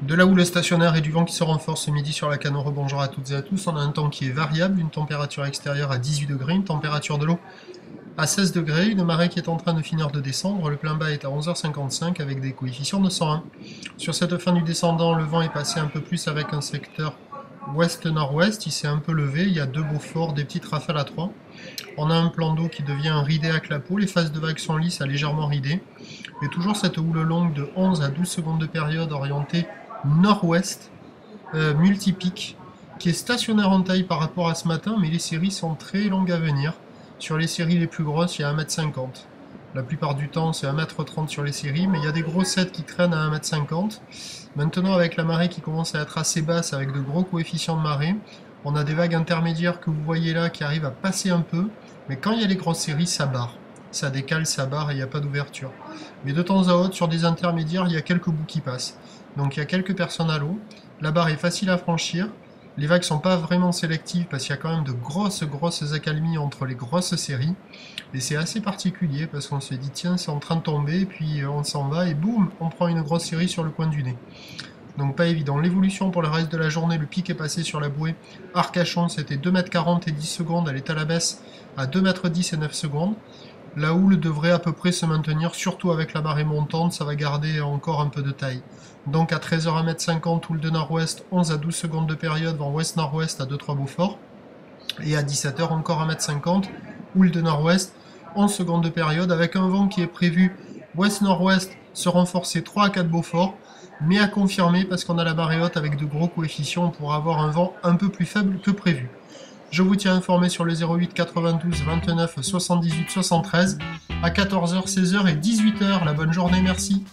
De la houle stationnaire et du vent qui se renforce ce midi sur la Canore. Bonjour à toutes et à tous. On a un temps qui est variable, une température extérieure à 18 degrés, une température de l'eau à 16 degrés, une marée qui est en train de finir de descendre. Le plein bas est à 11h55 avec des coefficients de 101. Sur cette fin du descendant, le vent est passé un peu plus avec un secteur ouest-nord-ouest. Il s'est un peu levé, il y a deux beaux forts, des petites rafales à 3. On a un plan d'eau qui devient ridé à clapot. Les phases de vagues sont lisses à légèrement ridées. Et toujours cette houle longue de 11 à 12 secondes de période orientée nord-ouest, multipique, qui est stationnaire en taille par rapport à ce matin, mais les séries sont très longues à venir. Sur les séries les plus grosses, il y a 1,50 m. La plupart du temps, c'est 1,30 m sur les séries, mais il y a des grossettes qui traînent à 1,50 m. Maintenant, avec la marée qui commence à être assez basse, avec de gros coefficients de marée, on a des vagues intermédiaires que vous voyez là qui arrivent à passer un peu, mais quand il y a les grosses séries, ça barre. Ça décale, ça barre et il n'y a pas d'ouverture. Mais de temps à autre, sur des intermédiaires, il y a quelques bouts qui passent. Donc il y a quelques personnes à l'eau. La barre est facile à franchir. Les vagues ne sont pas vraiment sélectives parce qu'il y a quand même de grosses accalmies entre les grosses séries. Et c'est assez particulier parce qu'on se dit tiens, c'est en train de tomber, et puis on s'en va et boum, on prend une grosse série sur le coin du nez. Donc pas évident. L'évolution pour le reste de la journée, le pic est passé sur la bouée Arcachon, c'était 2,40 m et 10 secondes. Elle est à la baisse à 2,10 m et 9 secondes. La houle devrait à peu près se maintenir, surtout avec la marée montante, ça va garder encore un peu de taille. Donc à 13h 1,50 m, houle de nord-ouest, 11 à 12 secondes de période, vent ouest-nord-ouest à 2-3 Beaufort. Et à 17h encore 1,50 m, houle de nord-ouest, 11 secondes de période, avec un vent qui est prévu ouest-nord-ouest, se renforcer 3 à 4 Beaufort, mais à confirmer parce qu'on a la marée haute avec de gros coefficients, on pourra avoir un vent un peu plus faible que prévu. Je vous tiens informé sur le 08 92 29 78 73 à 14h, 16h et 18h. La bonne journée, merci.